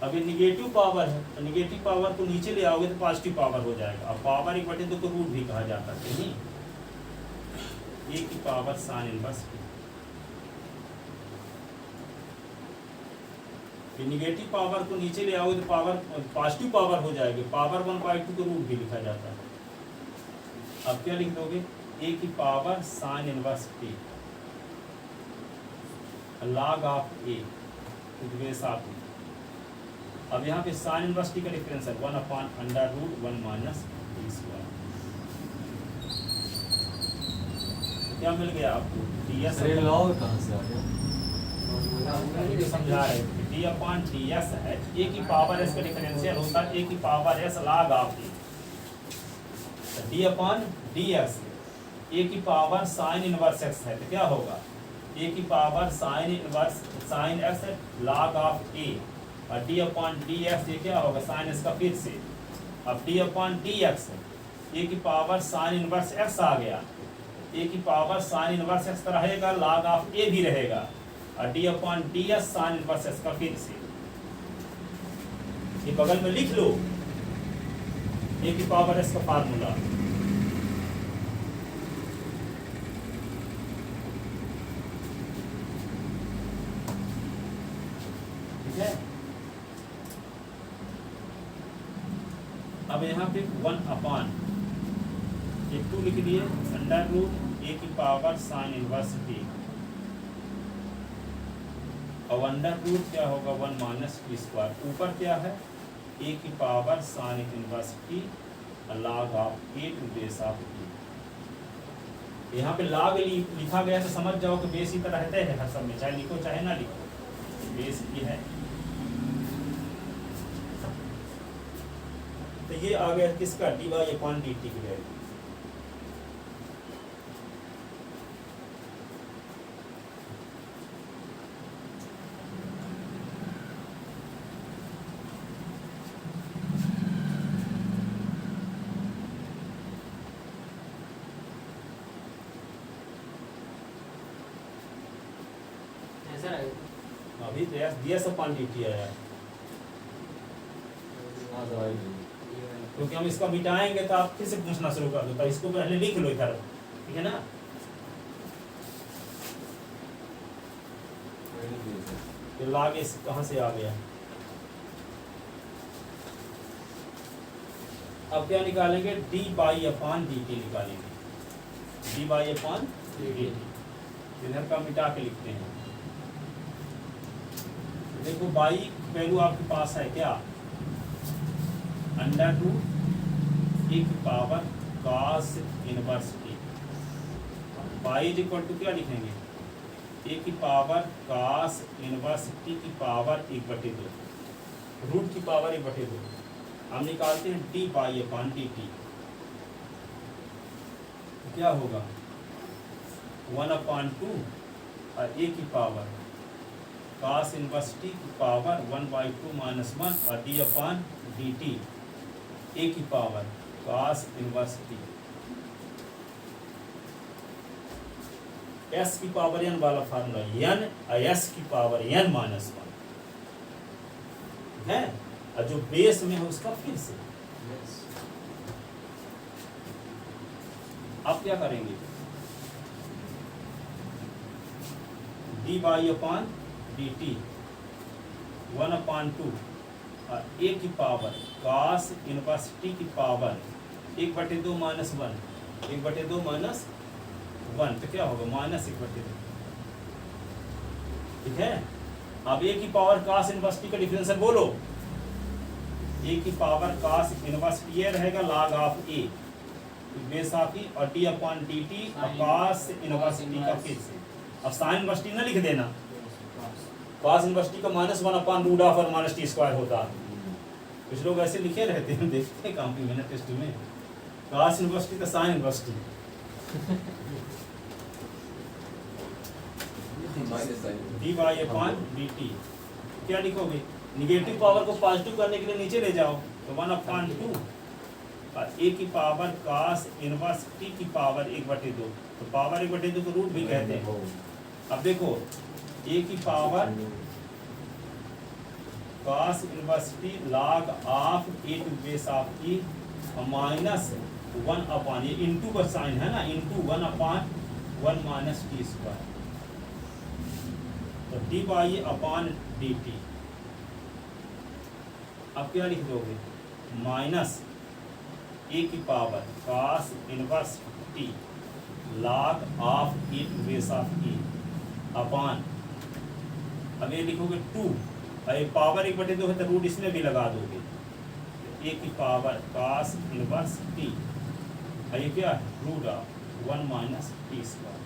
अभी निगेटिव पावर है तो निगेटिव पावर को नीचे ले आओगे तो पॉजिटिव पावर हो जाएगा। अब पावर 1/2 को रूट भी कहा जाता है, नहीं, ए की power sine inverse T. Negative power को नीचे ले आओगे तो पावर पॉजिटिव पावर हो जाएगी, पावर 1/2 को रूट भी लिखा जाता है। अब क्या लिख दोगे, ए की power sine inverse t log of a to the base of e. अब यहाँ पे साइन इनवर्स टी का डिफरेंशियल 1/√1 - t²। क्या मिल गया आपको, डी एस log कहाँ से आ गया, समझा रहे थे, डी अपॉन डी एस है, ए की पावर एस का डिफरेंशियल होता है ए की power S log of a, d upon d x, a की पावर साइन इनवर्स एक्स है तो क्या होगा, ए की power sine inverse sine x log of a, और डी अपॉन डी एक्स ये क्या होगा, साइन एक्स का फिर से। अब D upon d x, a की पावर साइन इनवर्स एक्स आ गया, ए की पावर साइन इनवर्स एक्स तो रहेगा, log ऑफ ए भी रहेगा, और d upon D s sine inverse x का फिर से। ये बगल में लिख लो ए की पावर एस का फार्मूला। अब यहाँ पे 1/, एक 2 लिख दिए, √, ए की पावर साइन इनवर्स टी, और √, क्या होगा 1 - t²। ऊपर क्या है, ए की power sine inverse t log of a to base of t. यहाँ पे log लिखा गया तो समझ जाओ कि बेस ही तो रहते हैं हर सब में, चाहे लिखो चाहे ना लिखो, बेस ही है। तो ये आ गया किसका, dy अपॉन dt की वैल्यू। अभी ds अपॉन dt आया है, हाँ दवाई क्योंकि हम इसको मिटाएंगे तो आप फिर से पूछना शुरू कर दो, तो इसको पहले लिख लो इधर, ठीक है ना। तो log s कहाँ से आ गया। अब क्या निकालेंगे, dy अपॉन dt निकालेंगे, dy अपॉन dt, इधर का मिटा के लिखते हैं। देखो y वैल्यू आपके पास है क्या, अंडर रूट e की power cos inverse t, y is equal to क्या लिखेंगे, a की पावर cos इनवर्स t की पावर 1/2, रूट की पावर 1/2। हम निकालते हैं dy अपॉन dt, क्या होगा 1/2 और a की पावर cos इनवर्स t की पावर 1/2 माइनस 1 और d अपॉन dt a की power cos inverse t। s की पावर n वाला फार्मूला n और s की पावर n माइनस 1 है, और जो बेस में है उसका फिर से। अब क्या करेंगे, dy अपॉन dt 1/2 और a की पावर cos इनवर्स t की पावर 1/2 माइनस 1, 1/2 माइनस 1, तो क्या होगा -1/2, ठीक है। अब a की पावर cos इनवर्स t का डिफरेंशियल बोलो, a की पावर cos इनवर्स t ये रहेगा log of a base of e और d अपॉन dt और cos इनवर्स t का फिर से। अब sin इनवर्स t ना लिख देना, cos इनवर्स t का -1/√ऑफ और माइनस t स्क्वायर होता है। कुछ लोग ऐसे लिखे रहते हैं, देखते हैं कॉम्प्लीमेंट टेस्ट में, cos इनवर्स t का sin inverse t। dy upon dt क्या लिखोगे, निगेटिव पावर को पॉजिटिव करने के लिए नीचे ले जाओ, तो 1/2 और a की पावर cos इनवर्स t की पावर 1/2, तो पावर 1/2 को रूट भी कहते हैं। अब देखो a की power cos inverse t log of a to base of e minus 1/, ये इनटू का साइन है ना, इनटू 1/1 माइनस t स्क्वायर, तो dy अपॉन dt। अब क्या लिख दोगे, माइनस a की power cos inverse t log of e to base of e upon, अब ये लिखोगे 2 और ये पावर 1/2 है तो रूट इसमें भी लगा दोगे, a की पावर cos इनवर्स t और ये क्या है root of 1 minus t square.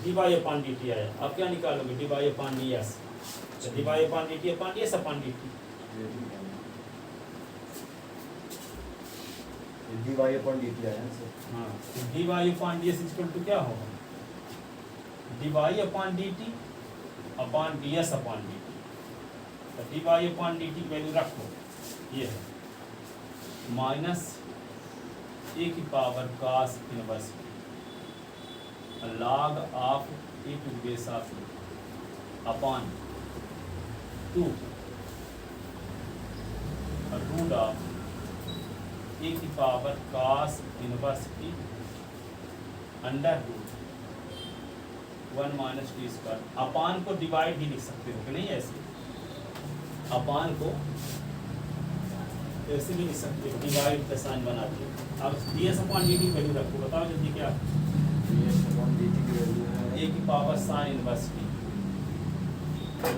dy upon dt आया। अब क्या निकालोगे, dy अपॉन ds, तो dy upon dt upon ds upon dt, dy upon dt आया ना सर। हाँ, dy upon ds equal to क्या होगा, dy upon dt upon ds upon dt, तो dy अपॉन dt वैल्यू रखो, ये है माइनस a की power cos inverse log of e to base of upon 2 root of e की power cos inverse t under root 1 minus t square. Upon को divide भी लिख सकते हो कि नहीं, ऐसे अपान को ऐसे भी लिख सकते हो, डिवाइड का साइन बना दिए। अब ds अपॉन dt वैल्यू रखो, बताओ जल्दी क्या, a की power sine inverse t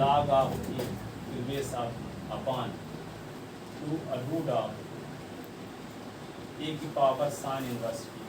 log of e to base of upon 2 root of a की पावर साइन इनवर्स t